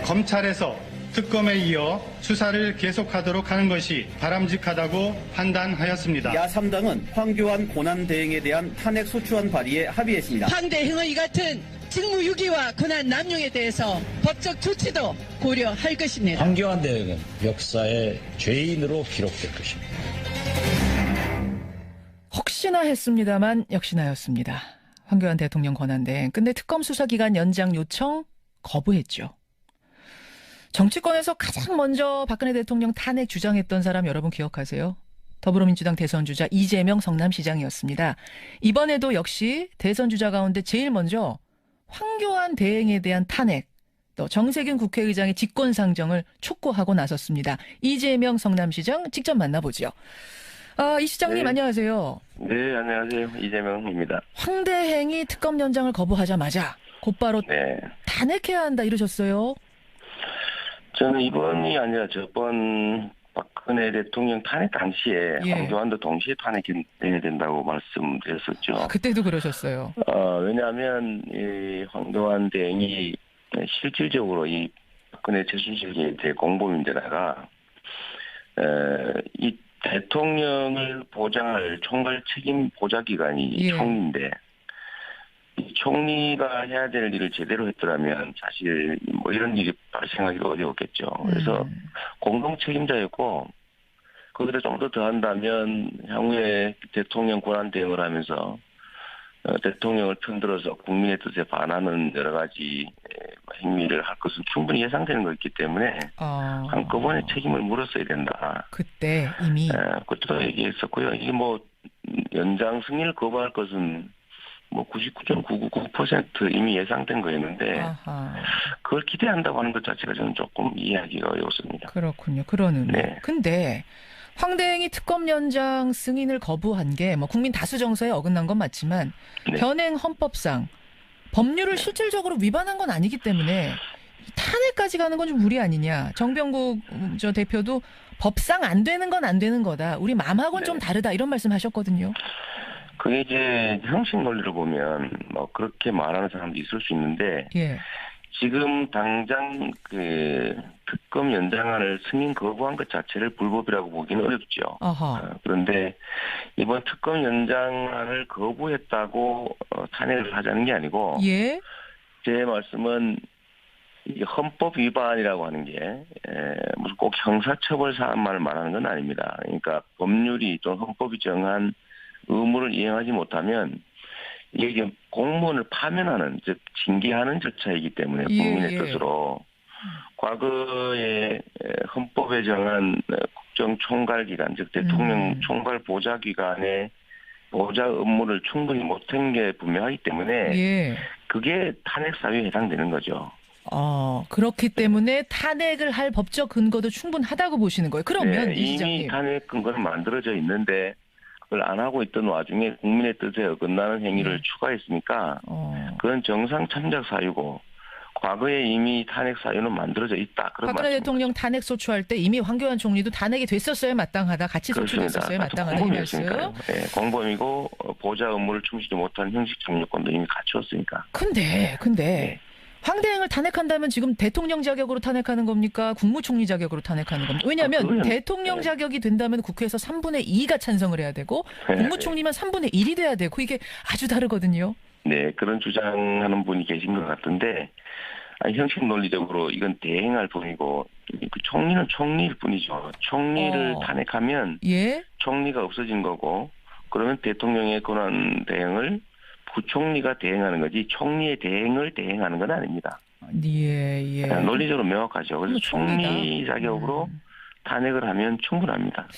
검찰에서 특검에 이어 수사를 계속하도록 하는 것이 바람직하다고 판단하였습니다. 야3당은 황교안 권한대행에 대한 탄핵 소추안 발의에 합의했습니다. 황대행의 이 같은 직무유기와 권한 남용에 대해서 법적 조치도 고려할 것입니다. 황교안 대행은 역사의 죄인으로 기록될 것입니다. 혹시나 했습니다만 역시나였습니다. 황교안 대통령 권한대행. 근데 특검 수사기간 연장 요청 거부했죠. 정치권에서 가장 먼저 박근혜 대통령 탄핵 주장했던 사람 여러분 기억하세요? 더불어민주당 대선주자 이재명 성남시장이었습니다. 이번에도 역시 대선주자 가운데 제일 먼저 황교안 대행에 대한 탄핵, 또 정세균 국회의장의 직권상정을 촉구하고 나섰습니다. 이재명 성남시장 직접 만나보죠. 이 시장님 네. 안녕하세요. 네, 안녕하세요. 이재명입니다. 황 대행이 특검 연장을 거부하자마자 곧바로 네. 탄핵해야 한다 이러셨어요. 저는 이번이 아니라 저번 박근혜 대통령 탄핵 당시에 예. 황교안도 동시에 탄핵해야 된다고 말씀드렸었죠. 그때도 그러셨어요. 왜냐하면 이 황교안 대행이 실질적으로 이 박근혜 최순실에 대해 공범인데다가 이 대통령을 보장할 총괄 책임 보좌기관이 예. 총리인데 이 총리가 해야 될 일을 제대로 했더라면 사실 뭐 이런 일이 발생하기가 어려웠겠죠. 그래서 공동 책임자였고 거기다 좀 더 더한다면 향후에 대통령 권한 대행을 하면서 대통령을 편들어서 국민의 뜻에 반하는 여러 가지 행위를 할 것은 충분히 예상되는 것이기 때문에 한꺼번에 책임을 물었어야 된다. 그때 이미. 그때도 얘기했었고요. 이게 뭐 연장 승인을 거부할 것은 뭐 99.999% 이미 예상된 거였는데 아하. 그걸 기대한다고 하는 것 자체가 저는 조금 이해하기가 어렵습니다. 그렇군요. 그러는. 네. 근데 황 대행이 특검 연장 승인을 거부한 게 뭐 국민 다수 정서에 어긋난 건 맞지만 네. 현행 헌법상 법률을 실질적으로 위반한 건 아니기 때문에 탄핵까지 가는 건 좀 무리 아니냐. 정병국 저 대표도 법상 안 되는 건 안 되는 거다. 우리 마음하고는 좀 다르다. 이런 말씀하셨거든요. 그게 이제 형식 논리를 보면 뭐 그렇게 말하는 사람도 있을 수 있는데 예. 지금 당장 그 특검 연장안을 승인 거부한 것 자체를 불법이라고 보기는 어렵죠. 그런데 이번 특검 연장안을 거부했다고 탄핵을 하자는 게 아니고 예. 제 말씀은 이게 헌법 위반이라고 하는 게 무슨 꼭 형사처벌 사안만을 말하는 건 아닙니다. 그러니까 법률이 또 헌법이 정한 의무를 이행하지 못하면 이게 공무원을 파면하는 즉 징계하는 절차이기 때문에 국민의 뜻으로 과거에 헌법에 정한 국정총괄기관 즉 대통령 총괄 보좌기관의 보좌 업무를 충분히 못한 게 분명하기 때문에 예. 그게 탄핵 사유에 해당되는 거죠. 그렇기 때문에 탄핵을 할 법적 근거도 충분하다고 보시는 거예요. 그러면 네, 이미 탄핵 근거는 만들어져 있는데 그걸 안 하고 있던 와중에 국민의 뜻에 어긋나는 행위를 추가했으니까 그건 정상 참작 사유고 과거에 이미 탄핵 사유는 만들어져 있다. 그런 박근혜 대통령 탄핵 소추할 때 이미 황교안 총리도 탄핵이 됐었어야 마땅하다. 같이 소추됐었어야 마땅하다. 이 말씀. 네, 공범이고 보좌 업무를 충실히 못한 형식 정리권도 이미 갖추었으니까. 근데 네. 황 대행을 탄핵한다면 지금 대통령 자격으로 탄핵하는 겁니까? 국무총리 자격으로 탄핵하는 겁니까? 왜냐하면 대통령 자격이 된다면 국회에서 3분의 2가 찬성을 해야 되고 국무총리만 3분의 1이 돼야 되고 이게 아주 다르거든요. 네, 그런 주장하는 분이 계신 것 같은데 형식 논리적으로 이건 대행할 뿐이고 그 총리는 총리일 뿐이죠. 총리를 탄핵하면 총리가 없어진 거고 그러면 대통령의 권한 대행을 부총리가 대행하는 거지 총리의 대행을 대행하는 건 아닙니다. 예. 논리적으로 명확하죠. 그래서 총리 자격으로 탄핵을 하면 충분합니다.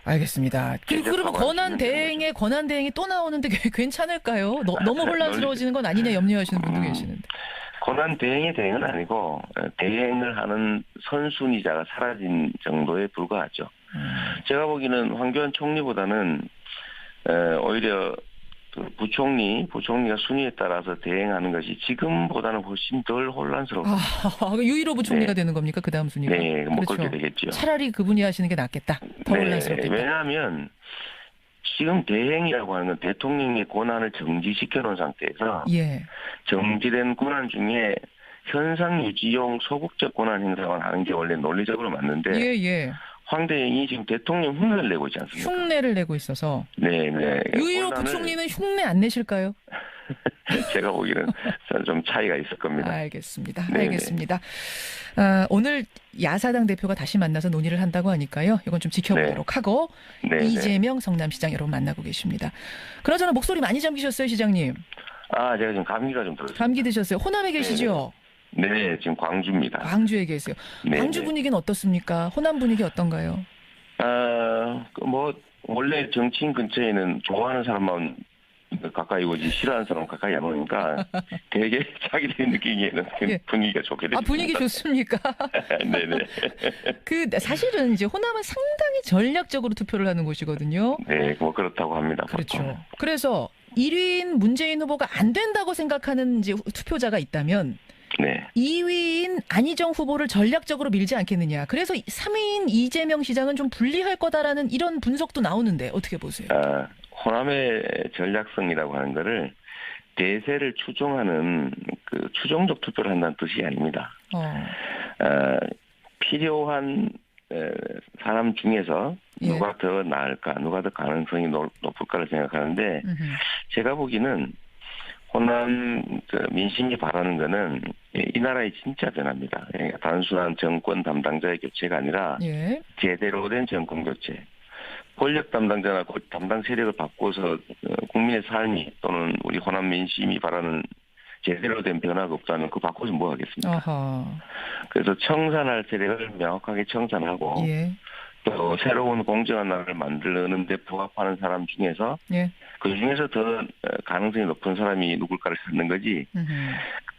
알겠습니다. 그러면 권한 대행이 또 나오는데 괜찮을까요? 너무 혼란스러워지는 건 아니냐 염려하시는 분도 계시는데. 권한 대행의 대행은 아니고 대행을 하는 선순위자가 사라진 정도에 불과하죠. 제가 보기에는 황교안 총리보다는 오히려 부총리가 순위에 따라서 대행하는 것이 지금보다는 훨씬 덜 혼란스럽습니다. 유일호 부총리가 되는 겁니까? 그 다음 순위가? 네, 뭐 그렇게 되겠죠. 차라리 그분이 하시는 게 낫겠다. 더 혼란스럽겠다. 왜냐하면 지금 대행이라고 하는 건 대통령의 권한을 정지시켜 놓은 상태에서 정지된 권한 중에 현상 유지용 소극적 권한 행사만 하는 게 원래 논리적으로 맞는데 예. 황 대행이 지금 대통령 흉내를 내고 있지 않습니까? 흉내를 내고 있어서 네. 유일호 혼란을 부총리는 흉내 안 내실까요? 제가 보기에는 좀 차이가 있을 겁니다. 알겠습니다. 네네. 알겠습니다. 오늘 야사당 대표가 다시 만나서 논의를 한다고 하니까요. 이건 좀 지켜보도록 하고 네. 이재명 성남시장 여러분 만나고 계십니다. 그나저나 목소리 많이 잠기셨어요, 시장님. 제가 지금 감기가 좀 들었어요. 감기 드셨어요. 호남에 계시죠? 네, 지금 광주입니다. 광주에 계세요. 네, 광주 네. 분위기는 어떻습니까? 호남 분위기 어떤가요? 원래 정치인 근처에는 좋아하는 사람만 가까이 오지 싫어하는 사람 가까이 안 오니까 되게 자기들이 느끼기에는 예. 분위기가 좋게 됐습니다. 분위기 좋습니까? 네네. 사실은 이제 호남은 상당히 전략적으로 투표를 하는 곳이거든요. 네, 뭐 그렇다고 합니다. 그렇죠. 보통. 그래서 1위인 문재인 후보가 안 된다고 생각하는 이제 투표자가 있다면 네. 2위인 안희정 후보를 전략적으로 밀지 않겠느냐. 그래서 3위인 이재명 시장은 좀 불리할 거다라는 이런 분석도 나오는데 어떻게 보세요? 호남의 전략성이라고 하는 거를 대세를 추종하는 그 추종적 투표를 한다는 뜻이 아닙니다. 필요한 사람 중에서 예. 누가 더 나을까, 누가 더 가능성이 높을까를 생각하는데 제가 보기에는 호남 민심이 바라는 거는 이 나라의 진짜 변화입니다. 그러니까 단순한 정권 담당자의 교체가 아니라 예. 제대로 된 정권 교체. 권력 담당자나 담당 세력을 바꿔서 국민의 삶이 또는 우리 호남 민심이 바라는 제대로 된 변화가 없다면 그거 바꿔서 뭐 하겠습니까? 아하. 그래서 청산할 세력을 명확하게 청산하고 예. 또 새로운 공정한 나라를 만드는 데 부합하는 사람 중에서 예. 그 중에서 더 가능성이 높은 사람이 누굴까를 찾는 거지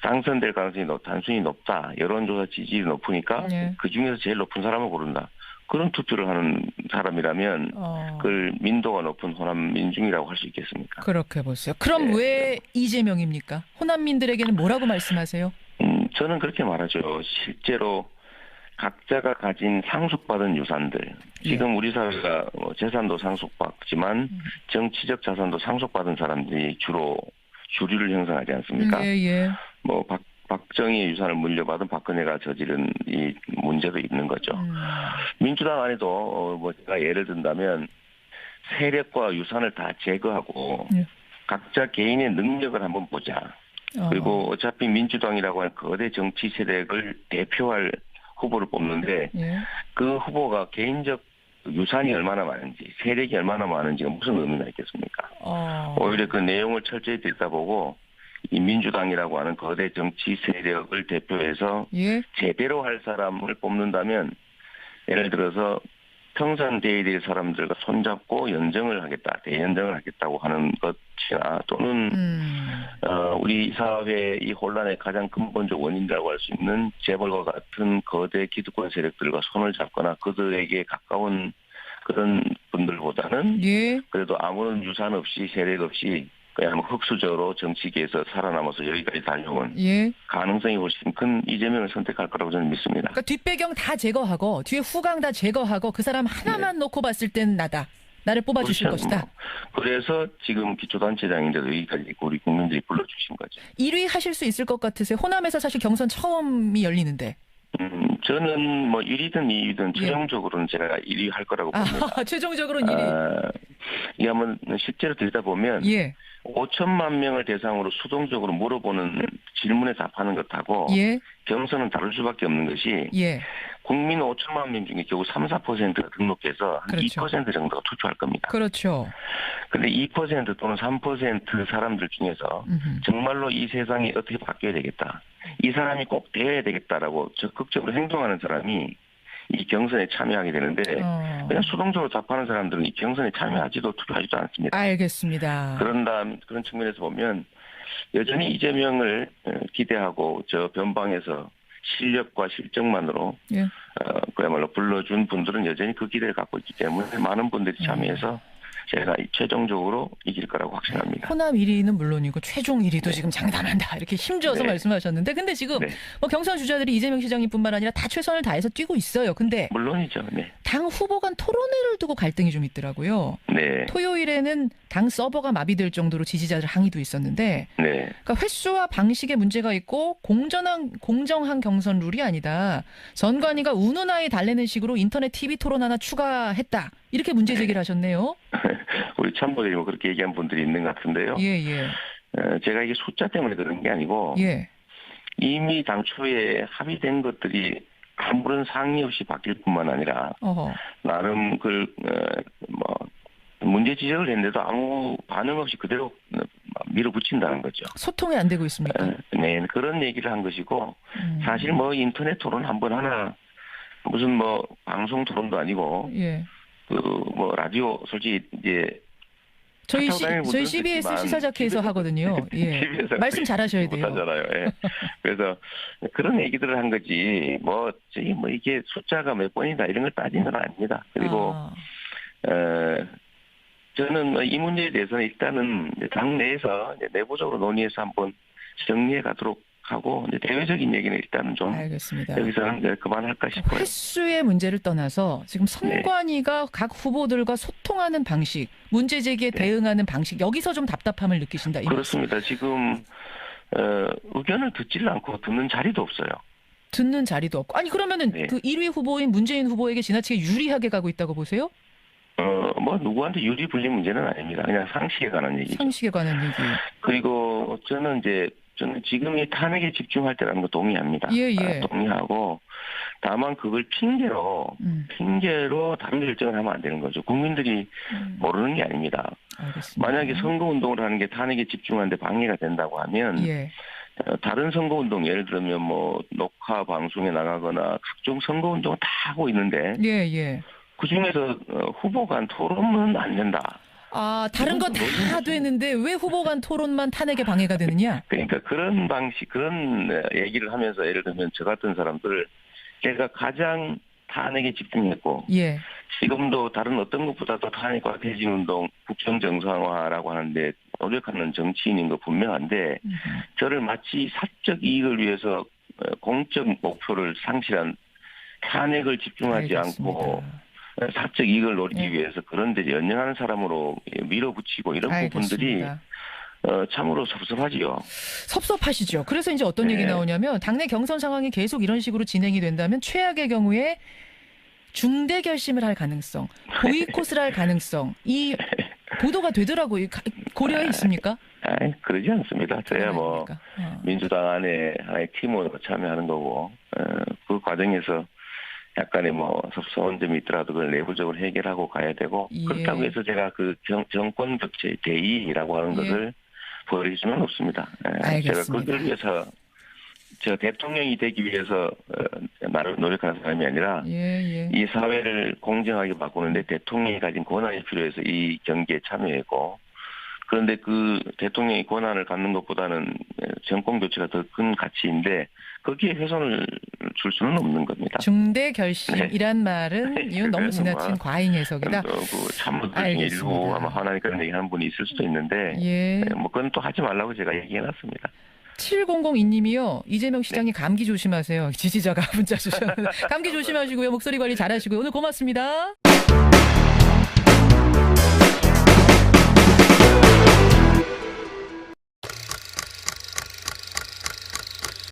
당선될 가능성이 단순히 높다. 여론조사 지지율이 높으니까 예. 그 중에서 제일 높은 사람을 고른다. 그런 투표를 하는 사람이라면 그걸 민도가 높은 호남 민중이라고 할 수 있겠습니까? 그렇게 보세요. 그럼 네. 왜 이재명입니까? 호남민들에게는 뭐라고 말씀하세요? 저는 그렇게 말하죠. 실제로 각자가 가진 상속받은 유산들. 지금 우리 사회가 재산도 상속받지만 정치적 자산도 상속받은 사람들이 주로 주류를 형성하지 않습니까? 예. 박정희의 유산을 물려받은 박근혜가 저지른 이 문제도 있는 거죠. 민주당 안에도 제가 예를 든다면 세력과 유산을 다 제거하고 각자 개인의 능력을 한번 보자. 그리고 어차피 민주당이라고 하는 거대 정치 세력을 대표할 후보를 뽑는데 예. 그 후보가 개인적 유산이 얼마나 많은지 세력이 얼마나 많은지가 무슨 의미가 있겠습니까? 오히려 그 내용을 철저히 들여다보고 이 민주당이라고 하는 거대 정치 세력을 대표해서 예. 제대로 할 사람을 뽑는다면 예를 들어서 평산돼야 될 사람들과 손잡고 연정을 하겠다, 대연정을 하겠다고 하는 것이나 또는 우리 사회의 이 혼란의 가장 근본적 원인이라고 할 수 있는 재벌과 같은 거대 기득권 세력들과 손을 잡거나 그들에게 가까운 그런 분들보다는 예. 그래도 아무런 유산 없이 세력 없이 그냥 흑수저로 정치계에서 살아남아서 여기까지 달려온 예. 가능성이 훨씬 큰 이재명을 선택할 거라고 저는 믿습니다. 그러니까 뒷배경 다 제거하고 뒤에 후광 다 제거하고 그 사람 하나만 놓고 봤을 땐 나를 뽑아주실 그렇죠. 것이다. 그래서 지금 기초단체장인데도 여기까지 우리 국민들이 불러주신 거죠. 1위 하실 수 있을 것 같으세요? 호남에서 사실 경선 처음이 열리는데. 저는 1위든 2위든 최종적으로는 제가 1위 할 거라고 봅니다. 최종적으로는 1위. 이게 한번 실제로 들여다보면 예. 5천만 명을 대상으로 수동적으로 물어보는 질문에 답하는 것하고 예. 경선은 다를 수밖에 없는 것이 예. 국민 5천만 명 중에 겨우 3, 4%가 등록해서 한 그렇죠. 2% 정도가 투표할 겁니다. 그렇죠. 그런데 2% 또는 3% 사람들 중에서 정말로 이 세상이 어떻게 바뀌어야 되겠다. 이 사람이 꼭 되어야 되겠다라고 적극적으로 행동하는 사람이 이 경선에 참여하게 되는데 그냥 수동적으로 답하는 사람들은 이 경선에 참여하지도 투표하지도 않습니다. 알겠습니다. 그런 측면에서 보면 여전히 이재명을 기대하고 저 변방에서 실력과 실적만으로 그야말로 불러준 분들은 여전히 그 기대를 갖고 있기 때문에 많은 분들이 참여해서 제가 최종적으로 이길 거라고 확신합니다. 호남 1위는 물론이고 최종 1위도 지금 장담한다 이렇게 힘줘서 네. 말씀하셨는데 근데 지금 네. 뭐 경선 주자들이 이재명 시장님뿐만 아니라 다 최선을 다해서 뛰고 있어요. 근데 물론이죠. 네. 당 후보 간 토론회를 두고 갈등이 좀 있더라고요. 네. 토요일에는 당 서버가 마비될 정도로 지지자들 항의도 있었는데 네. 그러니까 횟수와 방식에 문제가 있고 공정한 경선 룰이 아니다. 선관위가 운운하에 달래는 식으로 인터넷 TV 토론 하나 추가했다. 이렇게 문제 제기를 하셨네요. 우리 참모들이 뭐 그렇게 얘기한 분들이 있는 것 같은데요. 예, 예. 제가 이게 숫자 때문에 그런 게 아니고 예. 이미 당초에 합의된 것들이 아무런 상의 없이 바뀔 뿐만 아니라 어허. 나름 문제 지적을 했는데도 아무 반응 없이 그대로 밀어붙인다는 거죠. 소통이 안 되고 있습니까? 네, 그런 얘기를 한 것이고 사실 뭐 인터넷 토론 한 번 하나 무슨 뭐 방송 토론도 아니고 예. 라디오 솔직히 이제 저희 분들은 CBS 듣지만 시사자켓에서 하거든요. 예. TV에서 말씀 잘하셔야 돼요. 못하잖아요. 예. 그래서 그런 얘기들을 한 거지 이게 숫자가 몇 번이다 이런 걸 따지는 건 아닙니다. 그리고 저는 이 문제에 대해서는 일단은 당 내에서 이제 내부적으로 논의해서 한번 정리해 가도록 하고 이제 대외적인 얘기는 일단은 좀 알겠습니다. 여기서는 이제 그만할까 싶어요. 횟수의 문제를 떠나서 지금 선관위가 각 후보들과 소통하는 방식, 문제 제기에 대응하는 방식 여기서 좀 답답함을 느끼신다. 이 그렇습니다. 지금 의견을 듣지를 않고 듣는 자리도 없어요. 듣는 자리도 없고. 아니 그러면은 네. 그 1위 후보인 문재인 후보에게 지나치게 유리하게 가고 있다고 보세요? 누구한테 유리 불리 문제는 아닙니다. 그냥 상식에 관한 얘기죠. 상식에 관한 얘기. 그리고 저는 지금 이 탄핵에 집중할 때라는 거 동의합니다. 예. 동의하고 다만 그걸 핑계로 다른 결정을 하면 안 되는 거죠. 국민들이 모르는 게 아닙니다. 알겠습니다. 만약에 선거운동을 하는 게 탄핵에 집중하는데 방해가 된다고 하면 예. 다른 선거운동 예를 들면 뭐 녹화 방송에 나가거나 각종 선거운동을 다 하고 있는데 예. 그중에서 후보 간 토론은 안 된다. 아, 다른 거 다 되는데 왜 후보 간 토론만 탄핵에 방해가 되느냐? 그러니까 그런 얘기를 하면서 예를 들면 저 같은 사람들을 제가 가장 탄핵에 집중했고 예. 지금도 다른 어떤 것보다도 탄핵과 퇴진운동, 국정정상화라고 하는데 노력하는 정치인인 거 분명한데 저를 마치 사적 이익을 위해서 공적 목표를 상실한 탄핵을 집중하지 알겠습니다. 않고 사적 이익을 노리기 위해서 그런 데 연연하는 사람으로 밀어붙이고 이런 부분들이 참으로 섭섭하지요. 섭섭하시죠. 그래서 이제 어떤 얘기 나오냐면 당내 경선 상황이 계속 이런 식으로 진행이 된다면 최악의 경우에 중대 결심을 할 가능성, 보이콧을 할 가능성 이 보도가 되더라고요. 고려해 있습니까? 그러지 않습니다. 저야 민주당 안에 하나의 팀으로 참여하는 거고 그 과정에서 약간의 섭섭한 점이 있더라도 그걸 내부적으로 해결하고 가야 되고 그렇다고 해서 제가 그 정권 격차의 대의라고 하는 것을 버릴 수는 없습니다. 알겠습니다. 제가 그걸 위해서 제가 대통령이 되기 위해서 노력하는 사람이 아니라 이 사회를 공정하게 바꾸는데 대통령이 가진 권한이 필요해서 이 경기에 참여했고 그런데 그 대통령이 권한을 갖는 것보다는 정권 교체가 더 큰 가치인데 거기에 훼손을 줄 수는 없는 겁니다. 중대 결심이란 말은 이건 너무 지나친 과잉 해석이다. 참모들 중에 일부 아마 화나니 그런 얘기하는 분이 있을 수도 있는데 그건 또 하지 말라고 제가 얘기해놨습니다. 7002님이요. 이재명 시장이 감기 조심하세요. 지지자가 문자 주셨는데 감기 조심하시고요. 목소리 관리 잘하시고요. 오늘 고맙습니다.